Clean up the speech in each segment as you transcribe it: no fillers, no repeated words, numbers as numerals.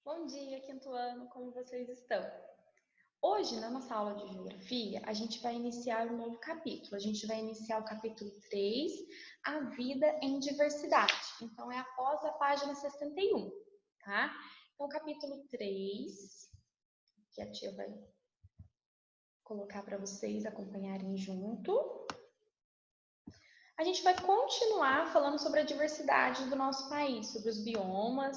Bom dia, quinto ano, como vocês estão? Hoje, na nossa aula de Geografia, a gente vai iniciar um novo capítulo. A gente vai iniciar o capítulo 3, A Vida em Diversidade. Então, é após a página 61, tá? Então, capítulo 3, que a tia vai colocar para vocês acompanharem junto. A gente vai continuar falando sobre a diversidade do nosso país, sobre os biomas,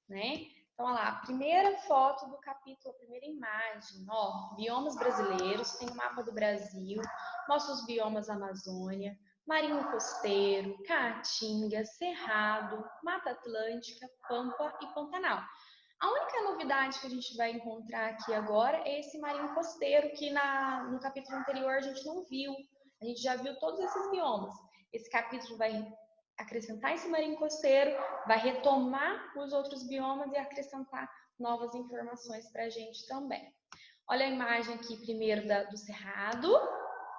né? Então, olha lá, a primeira foto do capítulo, a primeira imagem, ó, biomas brasileiros, tem o mapa do Brasil, mostra os biomas Amazônia, marinho costeiro, caatinga, cerrado, Mata Atlântica, Pampa e Pantanal. A única novidade que a gente vai encontrar aqui agora é esse marinho costeiro que no capítulo anterior a gente não viu. A gente já viu todos esses biomas. Esse capítulo vai acrescentar esse marinho costeiro, vai retomar os outros biomas e acrescentar novas informações para a gente também. Olha a imagem aqui primeiro do Cerrado,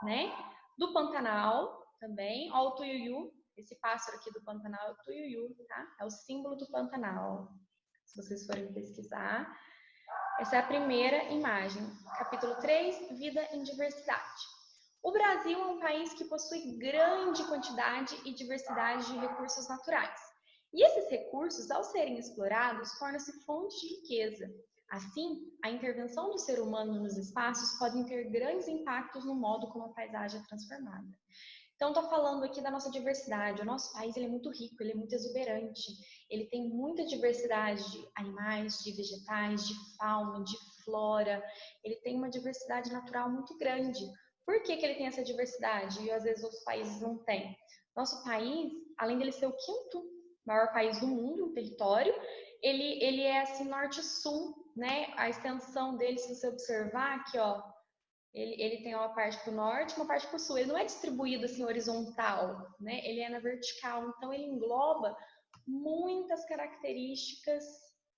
né? Do Pantanal também. Olha o tuiuiu, esse pássaro aqui do Pantanal é o tuiuiu, tá? É o símbolo do Pantanal, se vocês forem pesquisar. Essa é a primeira imagem. Capítulo 3, Vida em Diversidade. O Brasil é um país que possui grande quantidade e diversidade de recursos naturais. E esses recursos, ao serem explorados, tornam-se fonte de riqueza. Assim, a intervenção do ser humano nos espaços pode ter grandes impactos no modo como a paisagem é transformada. Então, estou falando aqui da nossa diversidade. O nosso país ele é muito rico, ele é muito exuberante. Ele tem muita diversidade de animais, de vegetais, de fauna, de flora. Ele tem uma diversidade natural muito grande. Por que ele tem essa diversidade e às vezes outros países não têm? Nosso país, além dele ser o quinto maior país do mundo, em território, ele é assim norte-sul, né? A extensão dele, se você observar aqui, ó, ele tem uma parte para o norte, uma parte para o sul. Ele não é distribuído assim horizontal, né? Ele é na vertical. Então ele engloba muitas características,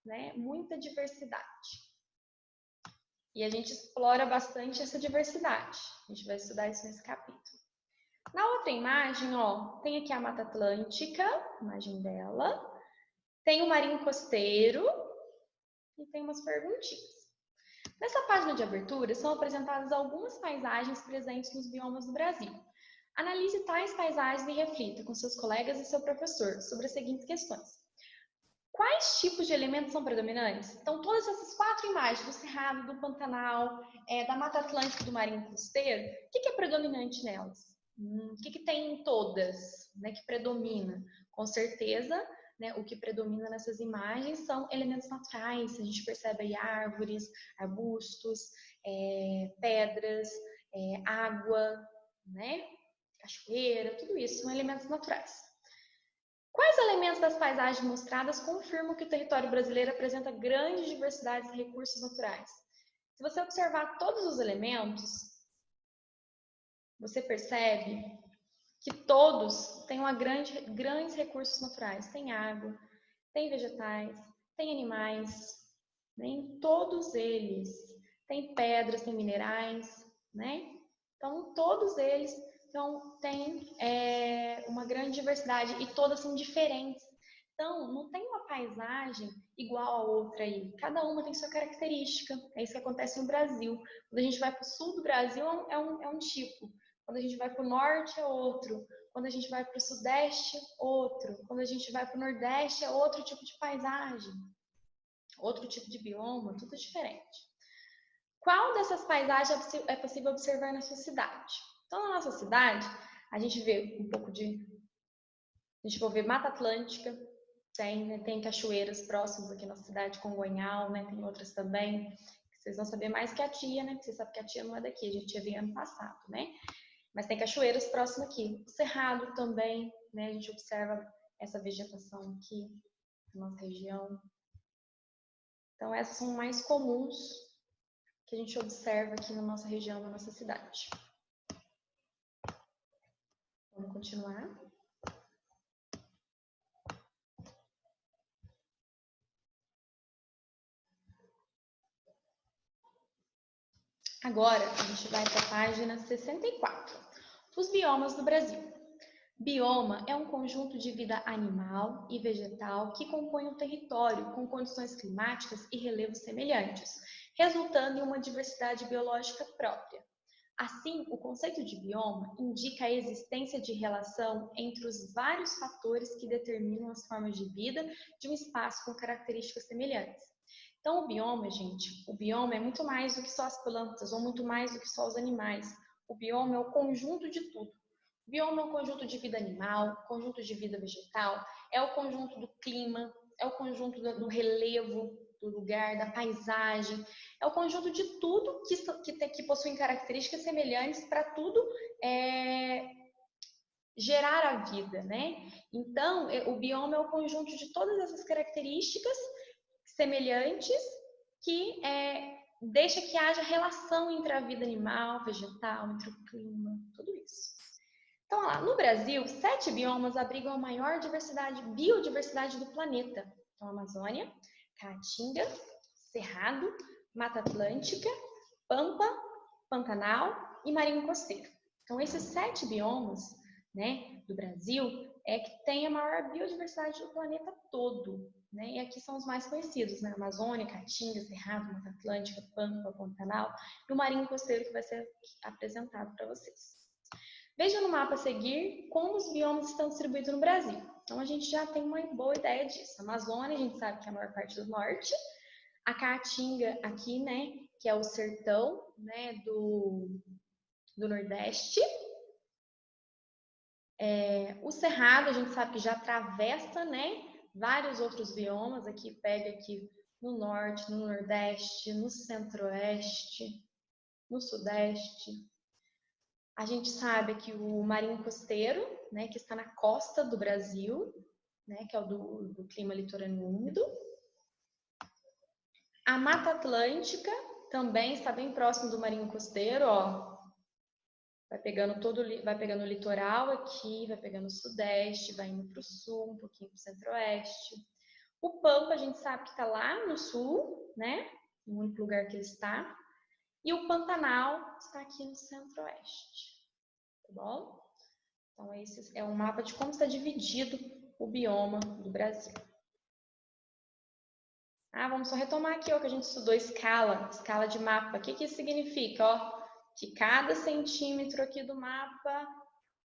né? Muita diversidade. E a gente explora bastante essa diversidade. A gente vai estudar isso nesse capítulo. Na outra imagem, ó, tem aqui a Mata Atlântica, imagem dela. Tem o marinho costeiro e tem umas perguntinhas. Nessa página de abertura são apresentadas algumas paisagens presentes nos biomas do Brasil. Analise tais paisagens e reflita com seus colegas e seu professor sobre as seguintes questões. Quais tipos de elementos são predominantes? Então, todas essas quatro imagens, do Cerrado, do Pantanal, da Mata Atlântica e do Marinho Costeiro, o que é predominante nelas? O que tem em todas, né, que predomina? Com certeza, né, o que predomina nessas imagens são elementos naturais. A gente percebe aí árvores, arbustos, pedras, água, né, cachoeira, tudo isso são elementos naturais. Quais elementos das paisagens mostradas confirmam que o território brasileiro apresenta grande diversidade de recursos naturais? Se você observar todos os elementos, você percebe que todos têm grandes recursos naturais. Tem água, tem vegetais, tem animais, né? Em todos eles. Tem pedras, tem minerais, né? Então, todos eles têm uma grande diversidade e todas são diferentes. Então, não tem uma paisagem igual a outra aí. Cada uma tem sua característica. É isso que acontece no Brasil. Quando a gente vai para o sul do Brasil, é um tipo. Quando a gente vai para o norte, é outro. Quando a gente vai para o sudeste, outro. Quando a gente vai para o nordeste, é outro tipo de paisagem. Outro tipo de bioma, tudo diferente. Qual dessas paisagens é possível observar na sua cidade? Então, na nossa cidade, a gente vê um pouco de... A gente vai ver Mata Atlântica, tem cachoeiras próximas aqui na cidade, Congonhal, né? Tem outras também. Vocês vão saber mais que a tia, né? Porque vocês sabem que a tia não é daqui, a gente ia ver ano passado, né? Mas tem cachoeiras próximas aqui. O Cerrado também, né? A gente observa essa vegetação aqui na nossa região. Então, essas são mais comuns que a gente observa aqui na nossa região, na nossa cidade. Vamos continuar. Agora, a gente vai para a página 64. Os biomas do Brasil. Bioma é um conjunto de vida animal e vegetal que compõe um território com condições climáticas e relevos semelhantes, resultando em uma diversidade biológica própria. Assim, o conceito de bioma indica a existência de relação entre os vários fatores que determinam as formas de vida de um espaço com características semelhantes. Então, o bioma, gente, o bioma é muito mais do que só as plantas, ou muito mais do que só os animais. O bioma é o conjunto de tudo. O bioma é um conjunto de vida animal, conjunto de vida vegetal, é o conjunto do clima, é o conjunto do relevo do lugar, da paisagem, é o conjunto de tudo que possuem características semelhantes para tudo gerar a vida, né? Então, o bioma é o conjunto de todas essas características semelhantes que deixa que haja relação entre a vida animal, vegetal, entre o clima, tudo isso. Então, lá, no Brasil, 7 biomas abrigam a maior biodiversidade do planeta. Então, Amazônia, Caatinga, Cerrado, Mata Atlântica, Pampa, Pantanal e Marinho Costeiro. Então, esses 7 biomas, né, do Brasil é que tem a maior biodiversidade do planeta todo. Né? E aqui são os mais conhecidos, né? Amazônia, Caatinga, Cerrado, Mata Atlântica, Pampa, Pantanal e o Marinho Costeiro que vai ser apresentado para vocês. Veja no mapa a seguir como os biomas estão distribuídos no Brasil. Então, a gente já tem uma boa ideia disso. A Amazônia, a gente sabe que é a maior parte do norte. A Caatinga aqui, né, que é o sertão, né, do Nordeste. O Cerrado, a gente sabe que já atravessa, né, vários outros biomas. Aqui pega aqui no norte, no nordeste, no centro-oeste, no sudeste. A gente sabe que o Marinho Costeiro, né, que está na costa do Brasil, né, que é o do clima litorâneo úmido. A Mata Atlântica também está bem próximo do Marinho Costeiro, ó. Vai pegando o litoral aqui, vai pegando o sudeste, vai indo para o sul, um pouquinho para o centro-oeste. O Pampa, a gente sabe que está lá no sul, né, no único lugar que ele está. E o Pantanal está aqui no centro-oeste, tá bom? Então, esse é um mapa de como está dividido o bioma do Brasil. Vamos só retomar aqui, ó, que a gente estudou escala de mapa. O que isso significa? Ó, que cada centímetro aqui do mapa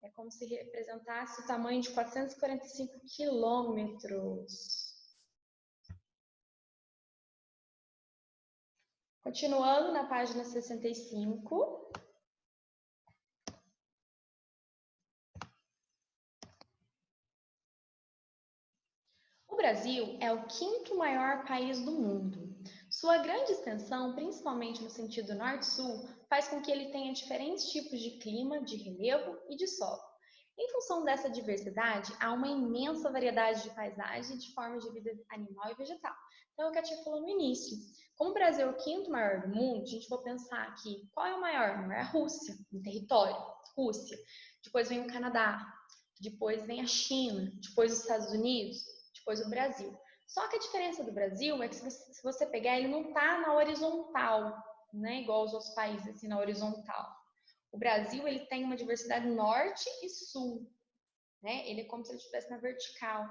é como se representasse o tamanho de 445 quilômetros. Continuando na página 65. O Brasil é o 5º maior país do mundo. Sua grande extensão, principalmente no sentido norte-sul, faz com que ele tenha diferentes tipos de clima, de relevo e de solo. Em função dessa diversidade, há uma imensa variedade de paisagens e de formas de vida animal e vegetal. Então, é o que a tia falou no início. Como o Brasil é o 5º maior do mundo, a gente vai pensar aqui, qual é o maior? O maior é a Rússia, em território, Rússia. Depois vem o Canadá, depois vem a China, depois os Estados Unidos, depois o Brasil. Só que a diferença do Brasil é que se você pegar, ele não está na horizontal, né? Igual os outros países, assim, na horizontal. O Brasil, ele tem uma diversidade norte e sul, né? Ele é como se ele estivesse na vertical.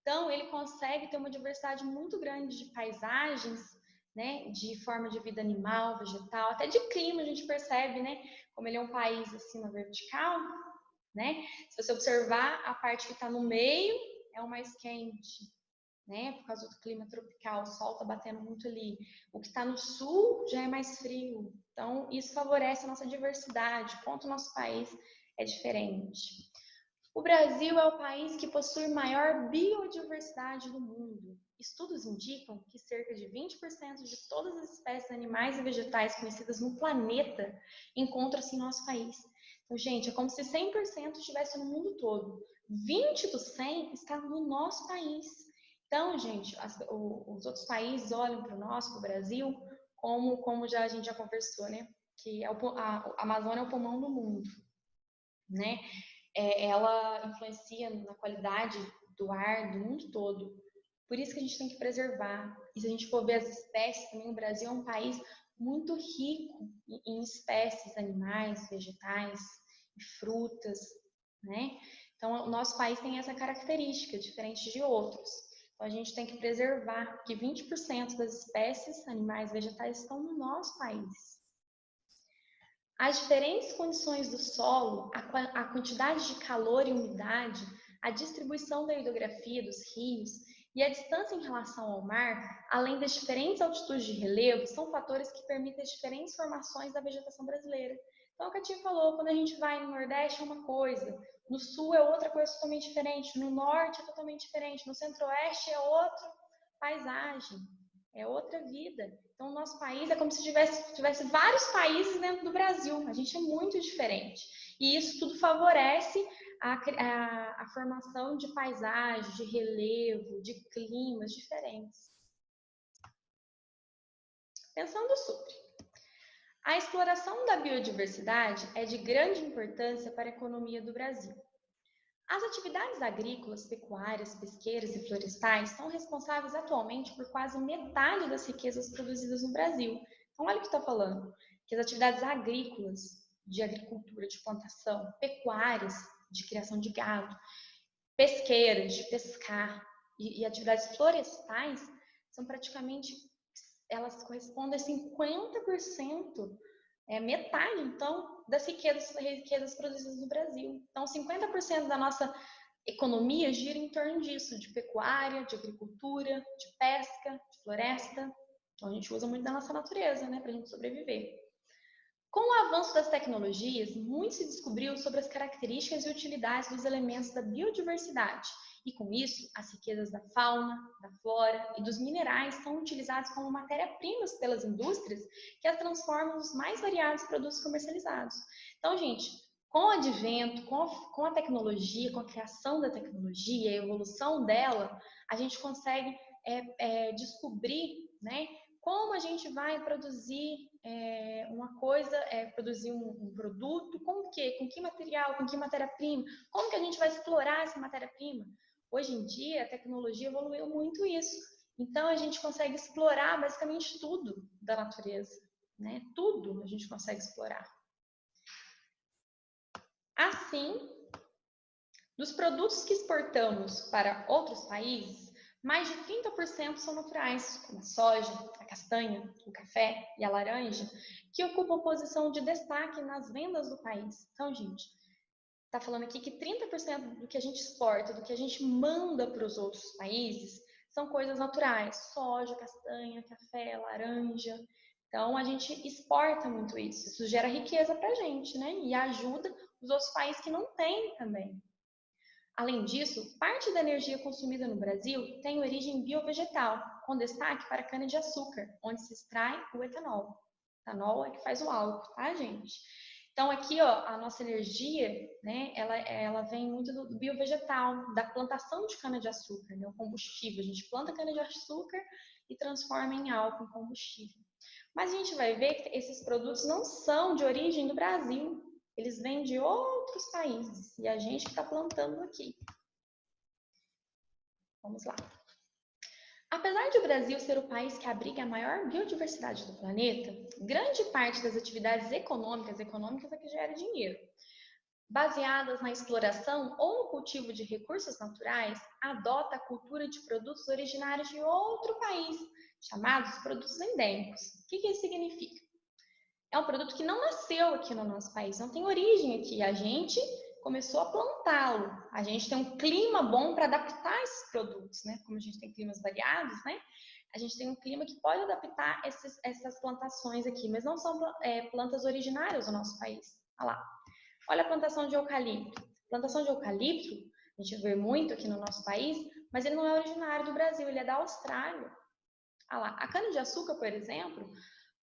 Então, ele consegue ter uma diversidade muito grande de paisagens, né? De forma de vida animal, vegetal, até de clima, a gente percebe, né? Como ele é um país, assim, na vertical, né? Se você observar, a parte que está no meio é o mais quente, né? Por causa do clima tropical, o sol está batendo muito ali. O que está no sul já é mais frio. Então, isso favorece a nossa diversidade, quanto o nosso país é diferente. O Brasil é o país que possui maior biodiversidade do mundo. Estudos indicam que cerca de 20% de todas as espécies animais e vegetais conhecidas no planeta encontram-se em nosso país. Então, gente, é como se 100% estivesse no mundo todo. 20 dos 100 está no nosso país. Então, gente, os outros países olham para o nosso, para o Brasil, como a gente já conversou, né? Que a Amazônia é o pulmão do mundo, né? Ela influencia na qualidade do ar do mundo todo. Por isso que a gente tem que preservar. E se a gente for ver as espécies também, o Brasil é um país muito rico em espécies animais, vegetais e frutas, né? Então, o nosso país tem essa característica, diferente de outros. Então, a gente tem que preservar que 20% das espécies animais e vegetais estão no nosso país. As diferentes condições do solo, a quantidade de calor e umidade, a distribuição da hidrografia dos rios e a distância em relação ao mar, além das diferentes altitudes de relevo, são fatores que permitem as diferentes formações da vegetação brasileira. Então, o que a Tia falou, quando a gente vai no Nordeste é uma coisa, no Sul é outra coisa totalmente diferente, no Norte é totalmente diferente, no Centro-Oeste é outra paisagem, é outra vida. Então, o nosso país é como se tivesse vários países dentro do Brasil. A gente é muito diferente. E isso tudo favorece a formação de paisagens, de relevo, de climas diferentes. Pensando sobre. A exploração da biodiversidade é de grande importância para a economia do Brasil. As atividades agrícolas, pecuárias, pesqueiras e florestais são responsáveis atualmente por quase metade das riquezas produzidas no Brasil. Então, olha o que está falando, que as atividades agrícolas, de agricultura, de plantação, pecuárias, de criação de gado, pesqueiras, de pescar, e atividades florestais, são praticamente, elas correspondem a 50%, metade, então, das riquezas produzidas no Brasil. Então, 50% da nossa economia gira em torno disso, de pecuária, de agricultura, de pesca, de floresta. Então, a gente usa muito da nossa natureza, né, para a gente sobreviver. Com o avanço das tecnologias, muito se descobriu sobre as características e utilidades dos elementos da biodiversidade. E com isso, as riquezas da fauna, da flora e dos minerais são utilizados como matéria-primas pelas indústrias que as transformam nos mais variados produtos comercializados. Então, gente, com o advento, com a tecnologia, com a criação da tecnologia, a evolução dela, a gente consegue descobrir, né, como a gente vai produzir uma coisa, produzir um produto, com o quê? Com que material, com que matéria-prima? Como que a gente vai explorar essa matéria-prima? Hoje em dia, a tecnologia evoluiu muito isso. Então, a gente consegue explorar basicamente tudo da natureza, né? Tudo a gente consegue explorar. Assim, dos produtos que exportamos para outros países, mais de 30% são naturais, como a soja, a castanha, o café e a laranja, que ocupam posição de destaque nas vendas do país. Então, gente, está falando aqui que 30% do que a gente exporta, do que a gente manda para os outros países, são coisas naturais. Soja, castanha, café, laranja. Então, a gente exporta muito isso. Isso gera riqueza para a gente, né? E ajuda os outros países que não têm também. Além disso, parte da energia consumida no Brasil tem origem biovegetal, com destaque para a cana-de-açúcar, onde se extrai o etanol. O etanol é que faz o álcool, tá, gente? Então, aqui, ó, a nossa energia, né, ela vem muito do biovegetal, da plantação de cana-de-açúcar, né, o combustível. A gente planta cana-de-açúcar e transforma em álcool, em combustível. Mas a gente vai ver que esses produtos não são de origem do Brasil. Eles vêm de outros países e a gente está plantando aqui. Vamos lá. Apesar de o Brasil ser o país que abriga a maior biodiversidade do planeta, grande parte das atividades econômicas é que gera dinheiro, baseadas na exploração ou no cultivo de recursos naturais, adota a cultura de produtos originários de outro país, chamados produtos endêmicos. O que isso significa? É um produto que não nasceu aqui no nosso país, não tem origem aqui. A gente começou a plantá-lo. A gente tem um clima bom para adaptar esses produtos, né? Como a gente tem climas variados, né? A gente tem um clima que pode adaptar essas plantações aqui, mas não são plantas originárias do nosso país. Olha lá. Olha a plantação de eucalipto. A plantação de eucalipto, a gente vê muito aqui no nosso país, mas ele não é originário do Brasil, ele é da Austrália. Olha lá. A cana-de-açúcar, por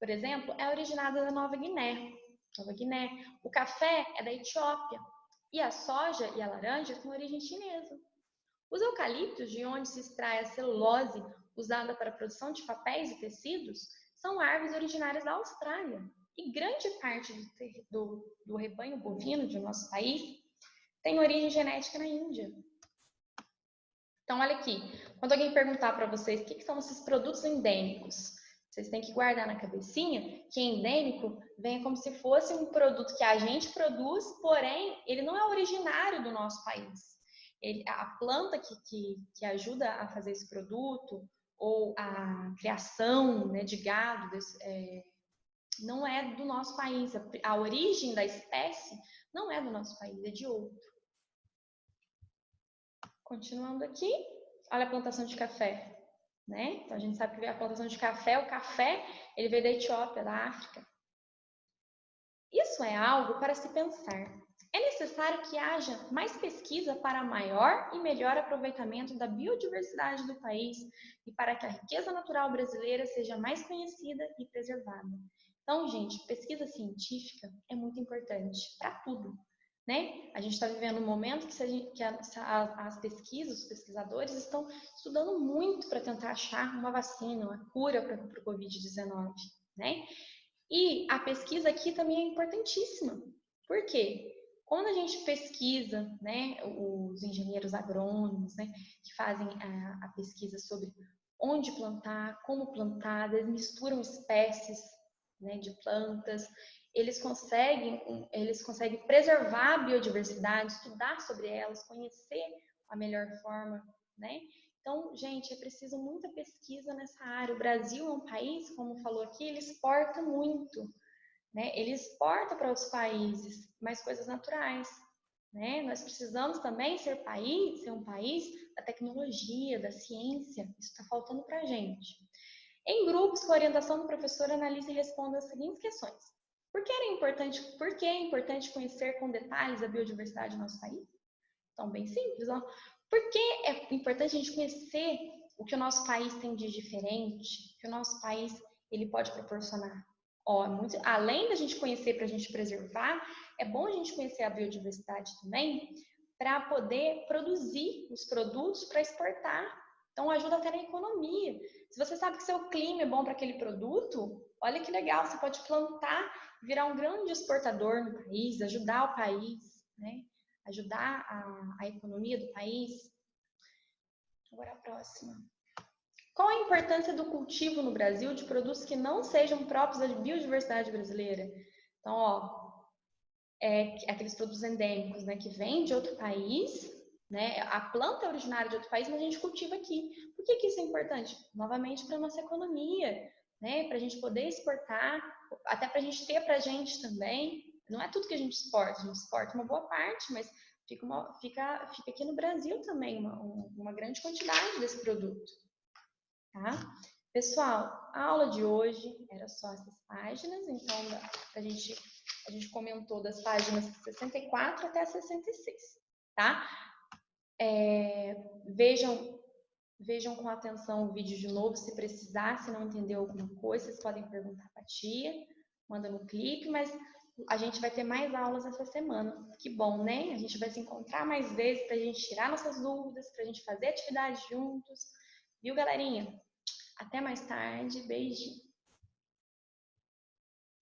exemplo, é originada da Nova Guiné. O café é da Etiópia. E a soja e a laranja têm origem chinesa. Os eucaliptos, de onde se extrai a celulose usada para a produção de papéis e tecidos, são árvores originárias da Austrália. E grande parte do rebanho bovino de nosso país tem origem genética na Índia. Então, olha aqui. Quando alguém perguntar para vocês o que são esses produtos endêmicos, Vocês têm que guardar na cabecinha que endêmico vem como se fosse um produto que a gente produz, porém, ele não é originário do nosso país. A planta que ajuda a fazer esse produto, ou a criação, né, de gado, não é do nosso país. A origem da espécie não é do nosso país, é de outro. Continuando aqui, olha a plantação de café. Né? Então a gente sabe que a plantação de café, o café, ele veio da Etiópia, da África. Isso é algo para se pensar. É necessário que haja mais pesquisa para maior e melhor aproveitamento da biodiversidade do país e para que a riqueza natural brasileira seja mais conhecida e preservada. Então, gente, pesquisa científica é muito importante para tudo. Né? A gente está vivendo um momento que as pesquisas, os pesquisadores estão estudando muito para tentar achar uma vacina, uma cura para o Covid-19. Né? E a pesquisa aqui também é importantíssima. Por quê? Quando a gente pesquisa, né, os engenheiros agrônomos, né, que fazem a pesquisa sobre onde plantar, como plantar, eles misturam espécies, né, de plantas, eles conseguem preservar a biodiversidade, estudar sobre elas, conhecer a melhor forma, né? Então, gente, é preciso muita pesquisa nessa área. O Brasil é um país, como falou aqui, ele exporta muito, né? Ele exporta para outros países mais coisas naturais, né? Nós precisamos também ser um país da tecnologia, da ciência. Isso está faltando para a gente. Em grupos, com orientação do professor, analise e responda as seguintes questões. Por que é importante conhecer com detalhes a biodiversidade do nosso país? Então, bem simples, ó. Por que é importante a gente conhecer o que o nosso país tem de diferente, que o nosso país ele pode proporcionar? Ó, além da gente conhecer para a gente preservar, é bom a gente conhecer a biodiversidade também para poder produzir os produtos para exportar. Então, ajuda até na economia. Se você sabe que seu clima é bom para aquele produto, olha que legal, você pode plantar, virar um grande exportador no país, ajudar o país, né? Ajudar a economia do país. Agora a próxima. Qual a importância do cultivo no Brasil de produtos que não sejam próprios da biodiversidade brasileira? Então, ó, aqueles produtos endêmicos, né, que vêm de outro país, né? A planta é originária de outro país, mas a gente cultiva aqui. Por que isso é importante? Novamente, para a nossa economia, né? Para a gente poder exportar, até para a gente ter para a gente também. Não é tudo que a gente exporta uma boa parte, mas fica aqui no Brasil também uma grande quantidade desse produto. Tá? Pessoal, a aula de hoje era só essas páginas, então a gente comentou das páginas 64 até 66, tá? Vejam com atenção o vídeo de novo, se precisar, se não entendeu alguma coisa, vocês podem perguntar para a tia, manda no clipe, mas a gente vai ter mais aulas essa semana. Que bom, né? A gente vai se encontrar mais vezes para a gente tirar nossas dúvidas, para a gente fazer atividades juntos. Viu, galerinha? Até mais tarde. Beijinho.